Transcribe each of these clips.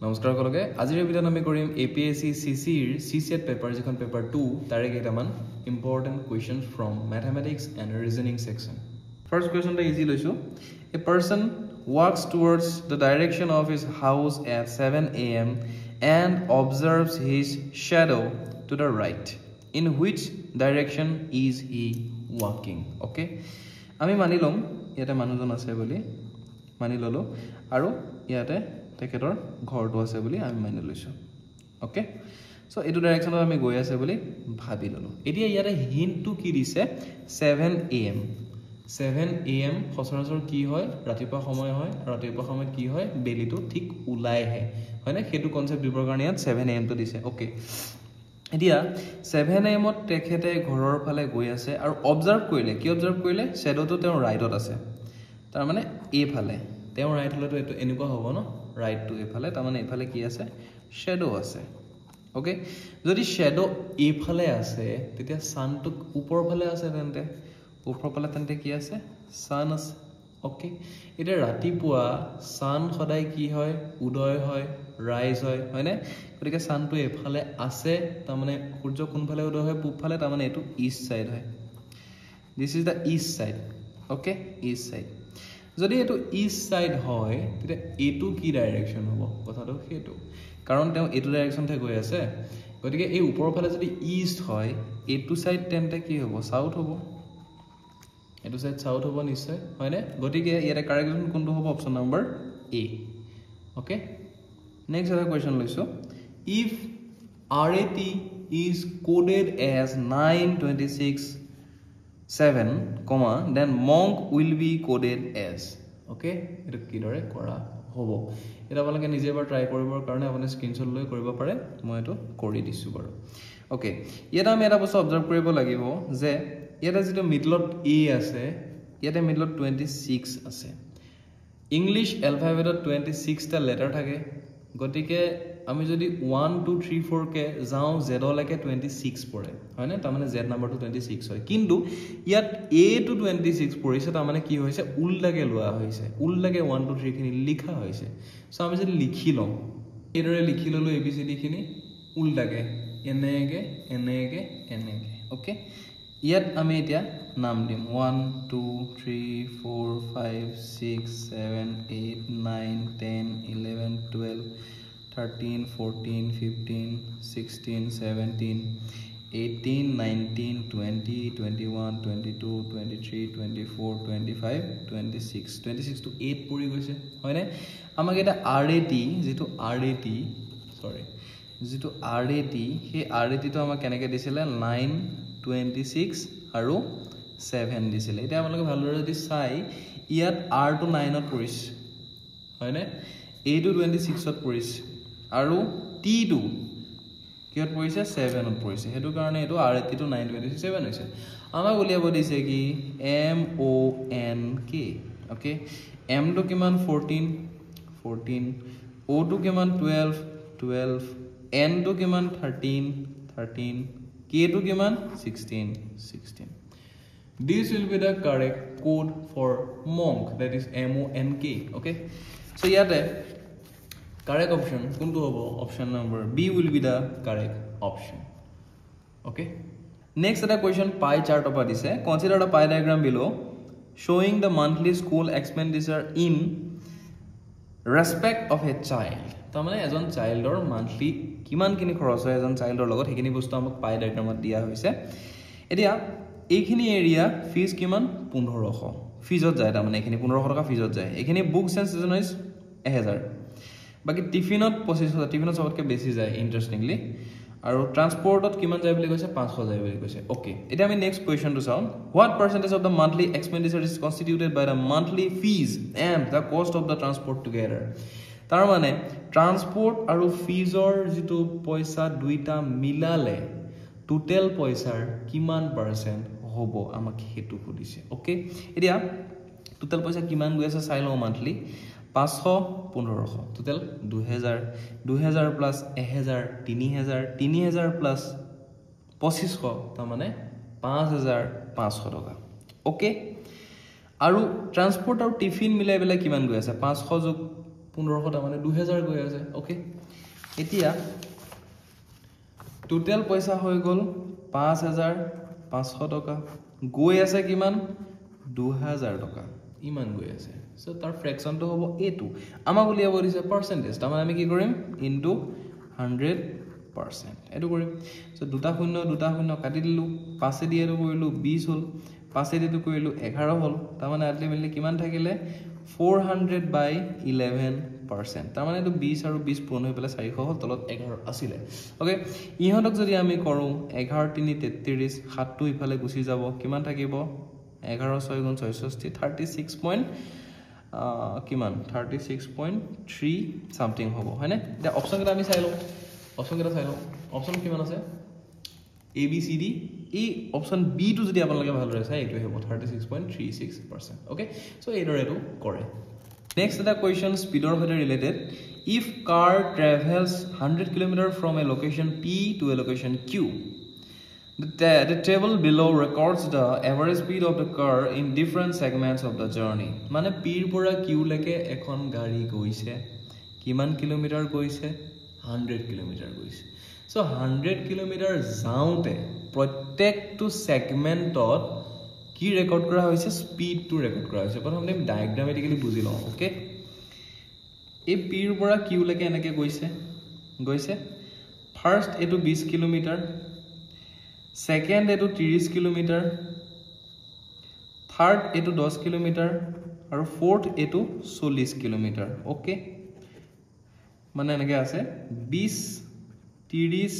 নমস্কাৰ সকলোকে আজিৰ ভিডিঅ'ত আমি কৰিম APSC CCৰ CCET পেপাৰ যিখন পেপাৰ 2 তাৰে কেইটামান important questions from mathematics and reasoning section first কোৱেশ্চনটা ইজি লৈছো a person walks towards the direction of his house at 7 a.m. and observes his shadow to the right. In which direction is he walking? Okay. আমি মানি লম ইয়াতে মানুহজন আছে বুলি মানি ললো আৰু ইয়াতে তেখেতৰ ঘৰটো আছে বুলি আমি মানি লৈছো ওকে সো এটো ডাইৰেকশনত আমি গৈ আছে বুলি ভাবি ললো এতিয়া ইয়াতে হিন্টটো কি দিছে 7 am 7 am সচৰাচৰ কি হয় ৰাতিপুৱা সময় হয় ৰাতিপুৱা সময় কি হয় বেলিটো ঠিক উলাই হে হয় না হেতু কনসেপ্ট দিবৰ কাৰণে ইয়াত 7 am টো দিছে ওকে এতিয়া 7 am ত তেখেতে ঘৰৰ ফালে গৈ আছে আৰু অবজাৰ্ভ কৰিলে কি অবজাৰ্ভ কৰিলে শ্যাডোটো তেওঁৰ ৰাইটত আছে তাৰ মানে এ ফালে তেওঁৰ ৰাইট হলেটো এটো এনেকুৱা হ'ব ন right to এফালে তাৰ মানে এফালে কি আছে শ্যাডো আছে ওকে যদি শ্যাডো এফালে আছে তেতিয়া সানটো ওপৰ ফালে আছে তেন্তে ওপৰ ফালে তেন্তে কি আছে সান আছে ওকে এটা ৰাতিপুৱা সান সদায় কি হয় উদয় হয় ৰাইজ হয় হয়নে গতিকে সানটো এফালে আছে তাৰ মানে সূৰ্য কোন ফালে উদয় হয় পূব ফালে তাৰ মানে এটো ইষ্ট সাইড হয় this is the east side okay east side যদি এটো ইষ্ট সাইড হয় তেতিয়া এটো কি ডাইৰেকশন হ'ব কথাটো হেতু কাৰণ তেওঁ এটো ডাইৰেকশন থেকে গৈ আছে গতিকে এই ওপৰ ফালে যদি ইষ্ট হয় এটো সাইড তেন্তে কি হ'ব সাউথ হ'ব এটো সাইড সাউথ হ'ব নিশ্চয় হয়নে গতিকে ইয়াতে কাৰেক্ট কোনটো হ'ব অপচন নম্বৰ এ ওকে নেক্সট এটা কোৱেশ্চন লৈছো if RAT is coded as 926 7, then monk will be coded as okay এটো কি দৰে কৰা হ'ব এটা আপোনালোকে নিজে এবাৰ ট্ৰাই কৰিবৰ কাৰণে আপুনি স্ক্ৰিনশ্বট লৈ কৰিব পাৰে মই এটো কৰি দিছো বাৰু ওকে ইয়াতে আমি এটা বস্তু অবজাৰ্ভ কৰিব লাগিব যে ইয়াতে যেটো মিডলত এ আছে ইয়াতে মিডলত 26 আছে ইংলিশ এলফাবেটত 26 টা লেটাৰ থাকে গতিকে আমি যদি 1 2 3 4 কে যাও z লৈকে 26 পৰে হয় না তাৰ মানে z নাম্বাৰটো 26 হয় কিন্তু ইয়াত a to 26 পৰিছে তাৰ মানে কি হৈছে উল্টাকে লোৱা হৈছে উল্টাকে 1 2 3 খিনি লিখা হৈছে সো আমি যদি লিখি লম এদৰে লিখি ললো abcd খিনি উল্টাকে এনেকে এনেকে এনেকে ওকে ইয়াত আমি এতিয়া নাম দিম 1 2 3 4 5 6 7 8 9 10 11 12 13 14 15 16 17 18 19 20 21 22 23 24 25 26 26 to 8 পৰি গৈছে হয়নে আমাক এটা RAT যেটো RAT সৰি যেটো RAT হে RAT তো আমাক কেনেকৈ দিছিলে 9 26 আৰু 7 দিছিলে এটা আপোনালোকে ভালদৰে যদি চাই ইয়াত R to 9 ত পৰিছে হয়নে A to 26 ত পৰিছে আৰু T2 কিহত পৰিছে 7 ত পৰিছে হেতু কাৰণে এটো RAT to 927 হৈছে আমাক উলিয়াব দিছে কি MONK ওকে M to কিমান 14 14 O to কিমান 12 12 N to কিমান 13 13 K to কিমান 16 16 This will be the correct code for monk that is MONK okay so yate correct option kuntu hobo option number B will be the correct option okay next eta question pie chart opa dise consider a pie diagram below showing the monthly school expenditure in respect of a child ta mane ejon child or monthly kiman kini khorচ hoy ejon child or logot hekini bostu amak pie diagram ot dia hoise etia এইখিনি area fees কিমান 1500 ফিজত যায় তাৰ মানে এইখিনি 1500 টকা ফিজত যায় এইখিনি books and সিজনাইজ 1000 বাকি টিফিনত 2500 টিফিনত সবতকে বেছি যায় ইন্টারেস্টিংলি আৰু ট্ৰান্সপোৰ্টত কিমান যায় বুলি কৈছে 500 যায় বুলি কৈছে ওকে এটা আমি নেক্সট কোৱেশ্চন টু চাও what percentage of the monthly expenditure is constituted by the monthly fees and the cost of da transport together তাৰ মানে ট্ৰান্সপোৰ্ট আৰু ফিজৰ যেটো পইচা দুইটা মিলালে টোটাল পইচাৰ কিমান পাৰ্সেন্ট হ'ব আমাক হেতু খুদিছে ওকে এতিয়া টোটাল পইচা কিমান গৈ আছে চাই লও মান্থলি 500 1500 টোটাল 2000 2000 প্লাস 1000 3000 3000 প্লাস 2500 তাৰ মানে 5500 টকা ওকে আৰু ট্ৰান্সপোৰ্ট আৰু টিফিন মিলাই বেলা কিমান গৈ আছে 500 যোগ 1500 তাৰ মানে 2000 গৈ আছে ওকে এতিয়া টোটাল পইচা হৈ গল 5500 টকা গৈ আছে কিমান 2000 টকা ইমান গৈ আছে সো তাৰ ফ্ৰেকশনটো হ'ব a2 আমাক উলিয়াব দিছে পাৰ্সেন্টেজ তাৰ মানে আমি কি কৰিম ইনটু 100% এটো কৰিম সো দুটা শূন্য কাটি দিলু 5 দি এটো কৰিলু 20 হল 5 দি এটো কৰিলু 11 হল তাৰ মানে আল্টিমেটলি কিমান থাকিলে 400/11% তাৰ মানে এটো 20 আৰু 20 পূৰণ হৈ পেলে 400 হল তলত 11 আছিল ওকে ইহতক যদি আমি কৰো 11 3 33 7 টো ইফালে গুছি যাব কিমান থাকিব 11 6 গুণ 66 36 কিমান 36.3 সামথিং হ'ব হয়নে এটা অপচন কেটা আমি চাই লও অপচন কিমান আছে A B C D এই অপচন B টু যদি আপোনালোকে ভালদৰে চাই এটো হ'ব 36.36% ওকে সো এইদৰে এটো কৰে নেক্সট এটা কোৱেশ্চন স্পীডৰ সৈতে related if car travels 100 km from a location P to a location Q the table below records the average speed of the car in different segments of the journey মানে P ৰ পৰা Q লৈকে এখন গাড়ী গৈছে কিমান kilometre গৈছে 100 kilometre গৈছে সো 100 কিলোমিটাৰ যাওতে প্ৰত্যেকটো সেগমেন্টত কি ৰেকৰ্ড কৰা হৈছে স্পিড টু ৰেকৰ্ড কৰা হৈছে প্ৰথমতে আমি ডায়াগ্ৰামেটিক্যালি বুজি লওঁ ওকে এই P ৰ পৰা Q লৈকে এনেকে গৈছে ফাৰ্স্ট এটো 20 কিলোমিটাৰ সেকেন্ড এটো 30 কিলোমিটাৰ থাৰ্ড এটো 10 কিলোমিটাৰ আৰু ফোৰ্থ এটো 40 কিলোমিটাৰ ওকে মানে এনেকে আছে 20 30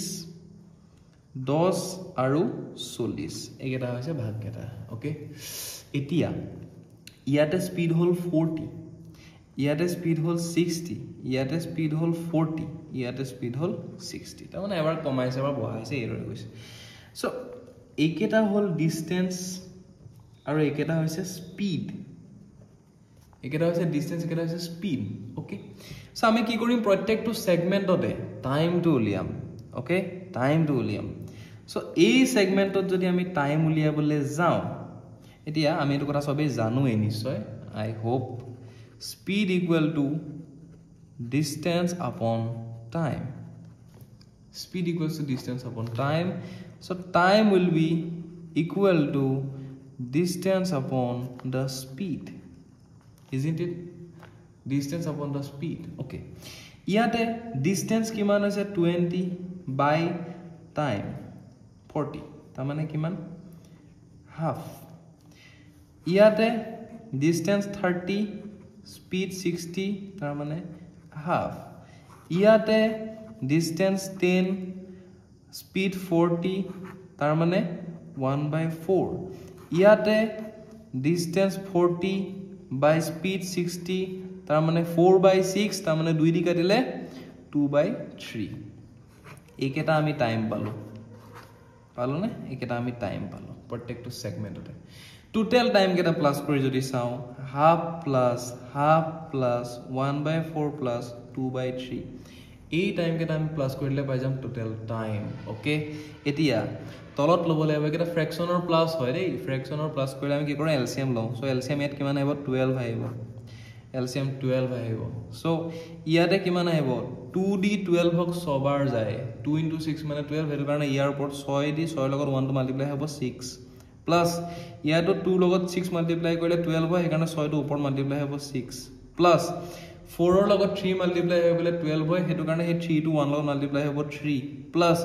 10 আৰু 40 একেটা হৈছে ভাগ কেটা ওকে এতিয়া ইয়াতে স্পিড হল 40 ইয়াতে স্পিড হল 60 ইয়াতে স্পিড হল 40 ইয়াতে স্পিড হল 60 তাৰ মানে এবাৰ কমাইছে এবাৰ বঢ়াইছে এৰৰে গৈছে সো একেটা হল ডিসটেন্স আৰু একেটা হৈছে স্পিড একেটা হৈছে ডিসটেন্স একেটা হৈছে স্পিড ওকে সো আমি কি কৰিম প্ৰত্যেকটো সেগমেন্টতে টাইমটো উলিয়াম ওকে টাইমটো উলিয়াম সো এই সেগমেন্টত যদি আমি টাইম উলিয়াবলে যাও এতিয়া আমি এটো কথা সবে জানো নিশ্চয় আই hope speed equal to distance upon time speed equals to distance upon time so time will be equal to distance upon the speed isn't it distance upon the speed okay ইয়াতে distance কিমান আছে 20 by time 40 তাৰ মানে কিমান half ইয়াতে distance 30 speed 60 তাৰ মানে half ইয়াতে distance 10 speed 40 তাৰ মানে 1/4 ইয়াতে distance 40 by speed 60 তাৰ মানে 4/6 তাৰ মানে 2 দি কাটিলে 2/3 একেটা আমি টাইম পালো নে একেটা আমি টাইম পালো প্ৰত্যেকটো সেগমেন্টতে টোটাল টাইম কেটা প্লাস কৰি যদি চাও half plus 1/4 plus 2/3 এই টাইম কেটা আমি প্লাস কৰিলে পাই যাম টোটাল টাইম ওকে এতিয়া তলত লব লাগিব কেটা ফ্ৰেকশনৰ প্লাস হয় দেই ফ্ৰেকশনৰ প্লাস কৰিলে আমি কি কৰিম এলসিএম লওঁ সো এলসিএম ইয়াত কিমান আহিব 12 আহিব এলসিএম 12 আহিব সো ইয়াতে কিমান আহিব 2d 12 হক সবাৰ যায় 2 * 6 মানে 12 হেতু কাৰণে ইয়াৰ ওপৰত 6 দি 6 লগত 1 টো মাল্টিপ্লাই হ'ব 6 প্লাস ইয়াতো 2 লগত 6 মাল্টিপ্লাই কৰিলে 12 হয় হেকাৰণে 6 টো ওপৰ মাল্টিপ্লাই হ'ব 6 প্লাস 4 ৰ লগত 3 মাল্টিপ্লাই হৈ গলে 12 হয় হেতু কাৰণে হে 3 টো 1 লগত মাল্টিপ্লাই হ'ব 3 প্লাস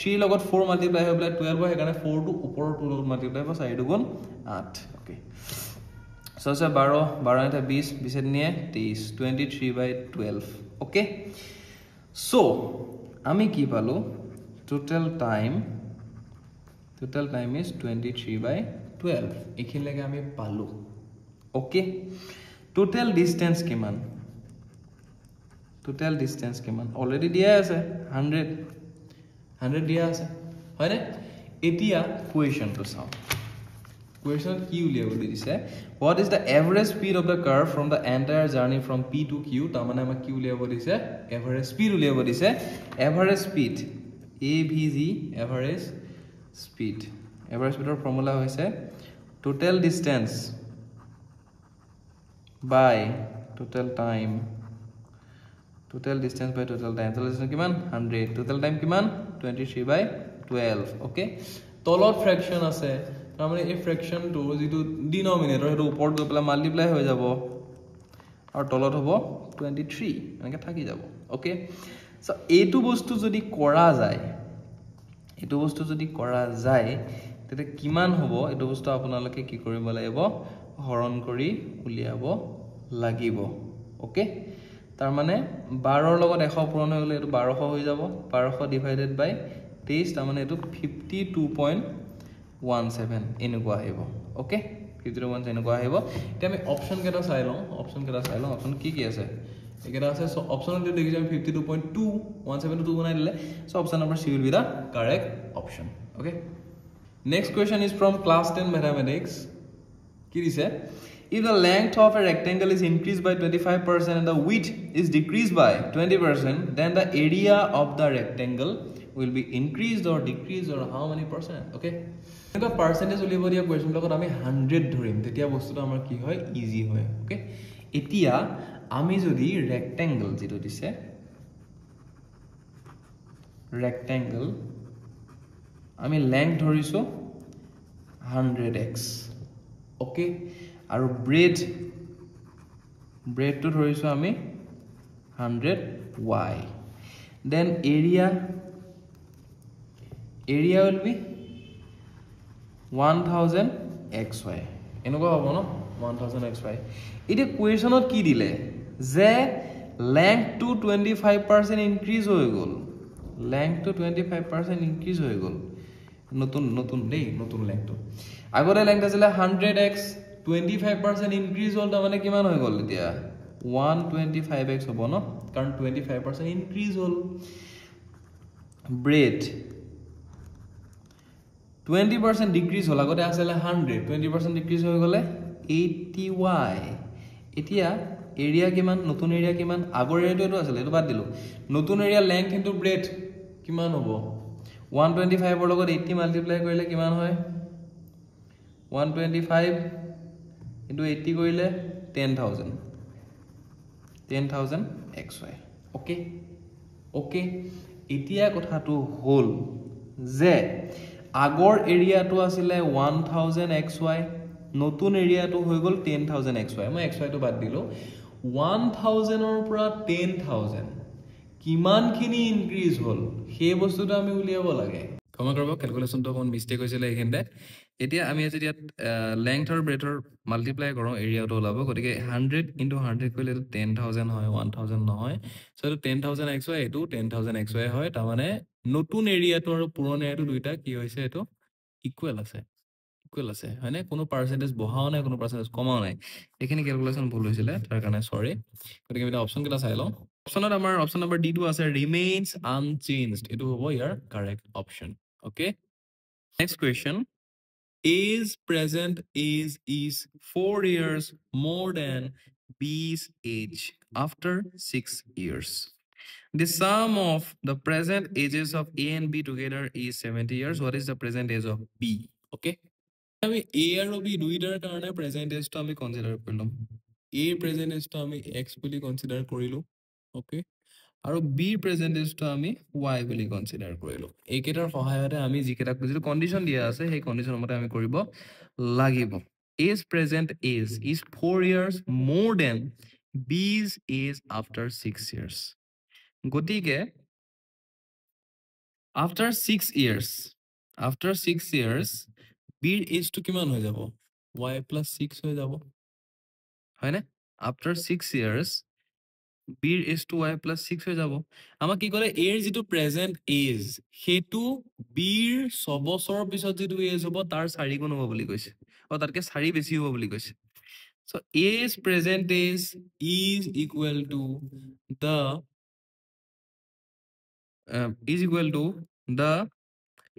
3 লগত 4 মাল্টিপ্লাই হৈ গলে 12 হয় হেকাৰণে 4 টো ওপৰৰ 2 লগত মাল্টিপ্লাই হ'ব 4 * 8 ওকে সো 12 12 এটা 20 20 নিয়ে 23 23/12 ওকে সো আমি কি পালো টোটাল টাইম is 23/12 এখিনলৈকে আমি পালো ওকে টোটাল ডিসটেন্স কিমান অলরেডি দিয়া আছে 100 দিয়া আছে হয়নে এতিয়া কোৱেশ্চনটো চাও কোৱেশ্চন কি উলিয়াব দিছে what is the average speed of the car from the entire journey from P to Q তাৰ মানে আমাক কি উলিয়াব দিছে এভাৰেজ স্পিড উলিয়াব দিছে average speed AVG average speed average speed formula hoise total distance by total time total distance by total time total distance কিমান 100 total time কিমান 23/12 okay তলত ফ্ৰেকশন আছে তাৰ মানে এই ফ্ৰেকশনটো যেটো ডিনোমিনেটৰ হেটো ওপৰত গৈ পেলা মাল্টিপ্লাই হৈ যাব আৰু তলত হ'ব 23 এনেকৈ থাকি যাব ওকে সো এইটো বস্তু যদি কৰা যায় তেতে কিমান হ'ব এইটো বস্তু আপোনালোকে কি কৰিব লাগিব হৰণ কৰি উলিয়াব লাগিব ওকে তাৰ মানে 12 ৰ লগত 100 পূৰণ হৈ গলে এটো 1200 হৈ যাব 1200 ডিভাইডেড বাই 23 তাৰ মানে এটো 52.17 এনেকুৱা আহিব ওকে 52.17 এনেকুৱা আহিব এতিয়া আমি অপচন কেটা চাই লওঁ অপচন কি আছে একেটা আছে সো অপচন যদি দেখি যাম 52.2 172 বনাই দিলে so option number C will be the correct option okay next question is from class 10 mathematics কি দিছে if the length of a rectangle is increased by 25% and the width is decreased by 20% then the area of the rectangle will be increased or decreased or how many percent okay এটা percentage উলিয়াব দিয়া question লগত আমি 100 ধৰিম তেতিয়া বস্তুটো আমাৰ কি হয় ইজি হয় ওকে এতিয়া আমি যদি ৰেক্টেঙ্গল যেটো দিছে ৰেক্টেঙ্গল আমি লেংথ ধৰিছো 100x ওকে আৰু ব্ৰেড তো ধৰিছো আমি 100y then area will be 1000xy এনেকুৱা হ'ব ন 1000xy এটা কোৱেশ্যনত কি দিলে যে length to 25% increase হৈ গল length to 25% increase হৈ গল নতুন length to আগতে length আছিল 100x 25% increase হল মানে কিমান হৈ গল এতিয়া 125x হ'ব ন কাৰণ 25% increase হল breadth 20% decrease হল আগতে আছিল 100 20% decrease হৈ গলে 80y এতিয়া এরিয়া কিমান নতুন এরিয়া কিমান আগৰ এৰিয়াটো এটো আছিল এটো বাদ দিলো নতুন এৰিয়া লেংথ ইনটু ব্ৰেডথ কিমান হ'ব 125 ৰ লগত 80 মাল্টিপ্লাই কৰিলে কিমান হয় 125 into 80 কৰিলে 10000 xy ওকে এতিয়া কথাটো হল যে আগৰ এৰিয়াটো আছিল 1000 xy নতুন এৰিয়াটো হৈ গল 10000 xy মই xy টো বাদ দিলো 1000 ৰ পৰা 10000 কিমান খিনি ইনক্ৰিজ হল সেই বস্তুটো আমি উলিয়াব লাগে ক্ষমা কৰিব ক্যালকুলেশনটো কোন মিস্টেক হৈছিল এইখিনতে এতিয়া আমি যেতিয়া লেংথ আৰু ব্ৰেডৰ মাল্টিপ্লাই কৰো এৰিয়াটো ওলাব গতিকে 100 * 100 কৰিলে 10000 হয় 1000 নহয় সো 10000 xy এটো 10000 xy হয় তাৰ মানে নতুন এৰিয়াটো আৰু পুৰণ এৰিয়াটো দুইটা কি হৈছে এটো ইকুৱেল আছে হয়নে কোনো পাৰ্সেন্টেজ বহাও নাই কোনো পাৰ্সেন্টেজ কমাও নাই এখানে ক্যালকুলেশন ভুল হৈছিল তাৰ কাৰণে সৰি গতিকে এটা অপচন কেটা চাই লও অপচনত আমাৰ অপচন নম্বৰ ডি টো আছে ৰিমেইনস আনচেঞ্জড এটো হ'ব ইয়াৰ correct option okay next question A's present age is 4 years more than B's age after 6 years. The sum of the present ages of A and B together is 70 years. What is the present age of B? Okay. আমি A আৰু B দুইটাৰ কাৰণে present এজটো আমি consider কৰিলম A present এজটো আমি x বুলি consider কৰিলো okay আৰু B present এজটো আমি y বুলি কনসিডাৰ কৰিলো এইকেটাৰ সহায়তে আমি যিকেটা যেটো কন্ডিশন দিয়া আছে সেই কন্ডিশন মতে আমি কৰিব লাগিব A's present age is 4 years more than B's age after 6 years গতিকে after 6 years B is to কিমান হৈ যাব y plus 6 হৈ যাব হয়নে after 6 years B is to y plus 6 হৈ যাব আমাক কি কৰে a ৰ যেটো প্ৰেজেন্ট এজ হেতু b ৰ 6 বছৰৰ পিছত যেটো এজ হ'ব তাৰ 4 গুণ হ'ব বুলি কৈছে আৰু তাতকে 4 বেছি হ'ব বুলি কৈছে so a's present age is equal to the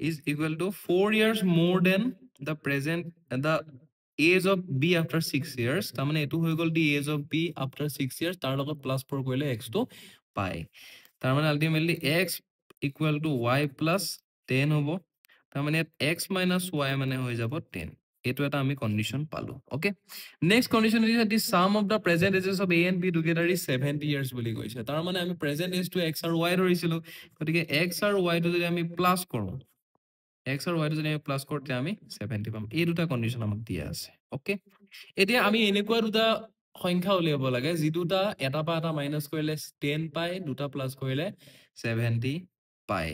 is equal to 4 years more than the present the age of B after 6 years তাৰ মানে এটো হৈ গল the age of B after 6 years তাৰ লগত প্লাস 4 কৰিলে x টো পাই তাৰ মানে ultimately x equal to y plus 10 হ'ব তাৰ মানে x minus y মানে হৈ যাব 10 এটো এটা আমি কন্ডিশন পালো okay next condition is the sum of the present ages of a and b together is 70 years বুলি কৈছে তাৰ মানে আমি প্ৰেজেন্ট এজ টু x আৰু y ধৰিছিলো গতিকে x আৰু y টো যদি আমি প্লাস কৰো x আৰু y টো যদি আমি প্লাস কৰোতে আমি 70 পাম এই দুটা কন্ডিশন আমাক দিয়া আছে ওকে এতিয়া আমি এনেকুৱা দুটা সংখ্যা উলিয়াব লাগে যি দুটা এটা পা এটা মাইনাস কৰিলে 10 পায় দুটা প্লাস কৰিলে 70 পায়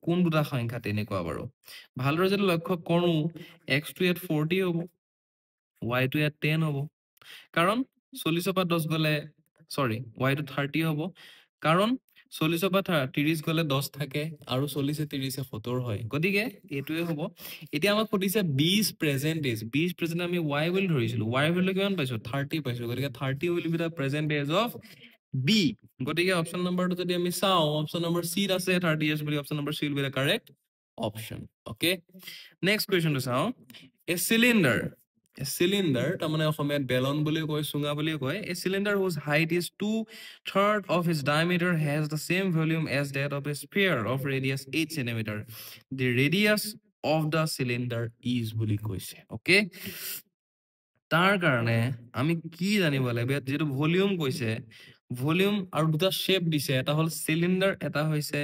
কোন দুটা সংখ্যা তেনেকুৱা বাৰু ভালদৰে যদি লক্ষ্য কৰো x টো ইয়াত 40 হ'ব y টো ইয়াত 10 হ'ব কাৰণ 40 পা 10 গলে সৰি y টো 30 হ'ব কাৰণ 40 পা 30 গলে 10 থাকে আৰু 40 30 70 হয় গতিকে এটোৱে হ'ব এতিয়া আমাক খুদিছে 20 প্ৰেজেন্টেজ 20 প্ৰেজেন্ট আমি y বুলি ধৰিছিলো y ভ্যালু কিমান পাইছো 30 পাইছো গতিকে 30 will be the present age of b গতিকে অপচন নম্বৰটো যদি আমি চাও অপচন নম্বৰ c আছে 30 ইয়াৰ্স বুলি option number c will be the correct option okay next question to sound a cylinder tamane অসমীয়াত বেলন বুলি কয় সুঙা বুলি কয় a cylinder whose height is 2/3 of its diameter has the same volume as that of a sphere of radius 8 cm the radius of the cylinder is বুলি কৈছে okay তাৰ কাৰণে আমি কি জানিব লাগিব যেটো ভলিউম কৈছে ভলিউম আৰু দুটা শেপ দিছে এটা হল সিলিন্ডাৰ এটা হৈছে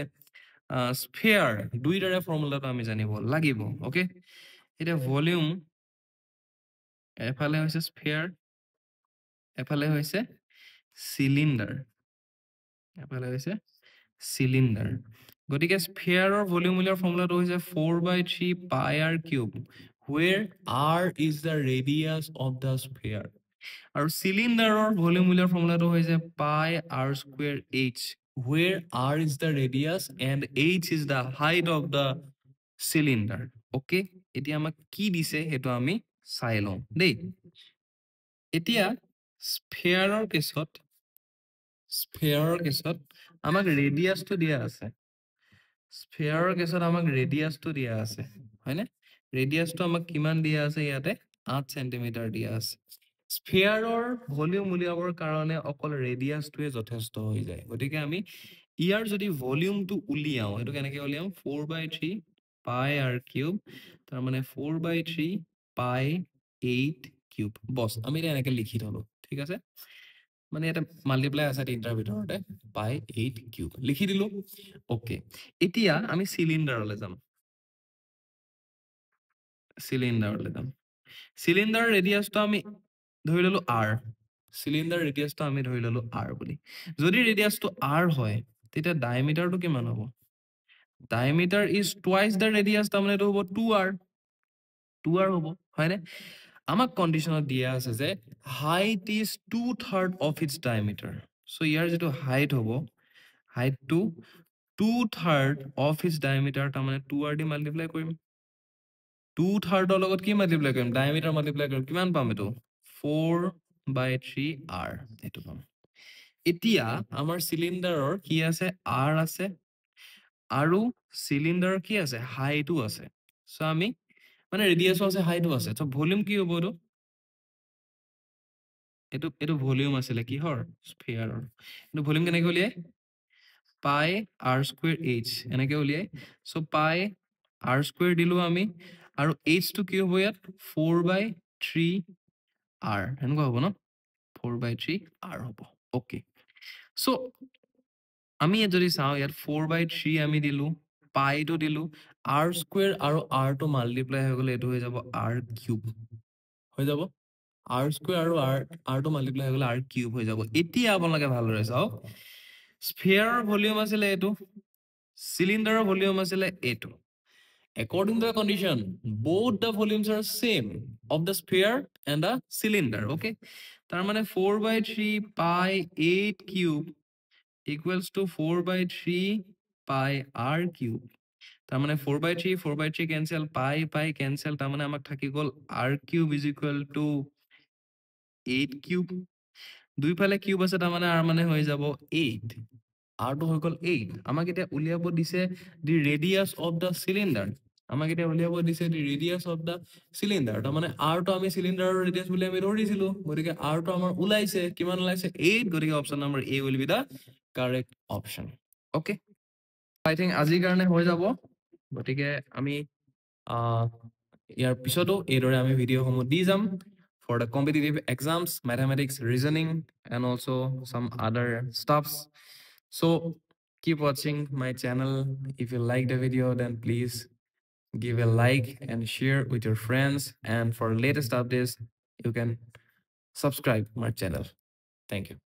স্ফিয়াৰ দুইটাৰে ফৰ্মুলাটো আমি জানিব লাগিব ওকে এটা ভলিউম এফালে হৈছে স্ফিয়াৰ এফালে হৈছে সিলিন্ডাৰ এফালে হৈছে সিলিন্ডাৰ গতিকে স্ফিয়াৰৰ ভলিউম উলিয়াৰ ফৰ্মুলাটো হৈছে 4/3 pi r cube where r is the radius of the sphere আৰু সিলিন্ডাৰৰ ভলিউম উলিয়াৰ ফৰ্মুলাটো হৈছে pi r square h where r is the radius and h is the height of the cylinder okay এতিয়া আমাক কি দিছে হেতু আমি চাই লওঁ দেই এতিয়া স্ফিয়াৰৰ কেছত আমাক ৰেডিয়াসটো দিয়া আছে স্ফিয়াৰৰ কেছত আমাক ৰেডিয়াসটো দিয়া আছে হয়নে ৰেডিয়াসটো আমাক কিমান দিয়া আছে ইয়াতে 8 সেন্টিমিটাৰ দিয়া আছে স্ফিয়াৰৰ ভলিউম উলিয়াবৰ কাৰণে অকল ৰেডিয়াসটোৱে যথেষ্ট হৈ যায় গতিকে আমি ইয়াৰ যদি ভলিউমটো উলিয়াও এটো কেনেকৈ উলিয়াম 4/3 pi r cube তাৰ মানে 4/3 pi 8 cube বস আমি এটা এনেকৈ লিখি থলো ঠিক আছে মানে এটা মাল্টিপ্লাই আছে তিনটাৰ ভিতৰতে pi 8 cube লিখি দিলো ওকে এতিয়া আমি সিলিন্ডাৰলৈ যাম সিলিন্ডাৰ ৰেডিয়াসটো আমি ধৰি ললো r সিলিন্ডাৰ ৰেডিয়াসটো আমি ধৰি ললো r বুলি যদি ৰেডিয়াসটো r হয় তেতিয়া ডায়ামিটাৰটো কিমান হ'ব diameter is twice the radius তাৰমানে এটো হ'ব 2r হ'ব হয়নে আমাক কন্ডিশনত দিয়া আছে যে height is 2/3 of its diameter so ইয়াৰ যেটো height হ'ব height to 2/3 of its diameter তাৰমানে 2r দি মাল্টিপ্লাই কৰিম 2/3 ৰ লগত কি মাল্টিপ্লাই কৰিম diameter মাল্টিপ্লাই কৰিম কিমান পাম এটো 4/3r এটো পাম এতিয়া আমাৰ সিলিন্ডাৰৰ কি আছে r আছে আৰু সিলিন্ডাৰ কি আছে হাইটও আছে সো আমি মানে ৰেডিয়াসও আছে হাইটও আছে সো ভলিউম কি হ'ব এটো ভলিউম আছিল কিহৰ স্ফিয়াৰৰ এটো ভলিউম কেনেকৈ উলিয়াই pi r square h এনেকৈ উলিয়াই সো pi r square দিলো আমি আৰু h টো কি হ'ব ইয়াত 4/3 r এনেকুৱা হ'ব ন 4/3 r হ'ব ওকে সো আমি যদি চাও ইয়াত 4/3 আমি দিলো পাই টো দিলো r স্কয়ার আৰু r টো মাল্টিপ্লাই হৈ গলে এটো হৈ যাব r কিউব হৈ যাব r স্কয়ার আৰু r টো মাল্টিপ্লাই হৈ গলে r কিউব হৈ যাব এতিয়া আপোনালোকে ভালদৰে চাও স্ফিয়াৰৰ ভলিউম আছিল এটো সিলিন্ডাৰৰ ভলিউম আছিল এটো according to the condition both the volumes are same of the sphere and the cylinder okay তাৰ মানে 4/3 pi 8 cube equals to 4/3 pi r cube তাৰ মানে 4/3 cancel pi cancel তাৰ মানে আমাক থাকি গল r cube is equal to 8 cube দুইফালে কিউব আছে তাৰ মানে r মানে হৈ যাব 8 r টো হৈ গল 8 আমাক এটা উলিয়াব দিছে the radius of the cylinder আমাক এটা উলিয়াব দিছে the radius of the cylinder তাৰ মানে r টো আমি সিলিন্ডাৰৰ ৰেডিয়াস বুলি আমি ধৰিছিলো গতিকে r টো আমাৰ ওলাইছে কিমান ওলাইছে 8 গতিকে option number a will be the correct option okay I think আজিৰ কাৰণে হৈ যাব গতিকে আমি ইয়াৰ পিছতো এইদৰে আমি ভিডিঅ'সমূহ দি যাম for the competitive exams, mathematics, reasoning, and also some other stuffs. So keep watching my channel. If you like the video, then please give a like and share with your friends. And for latest updates, you can subscribe my channel. Thank you.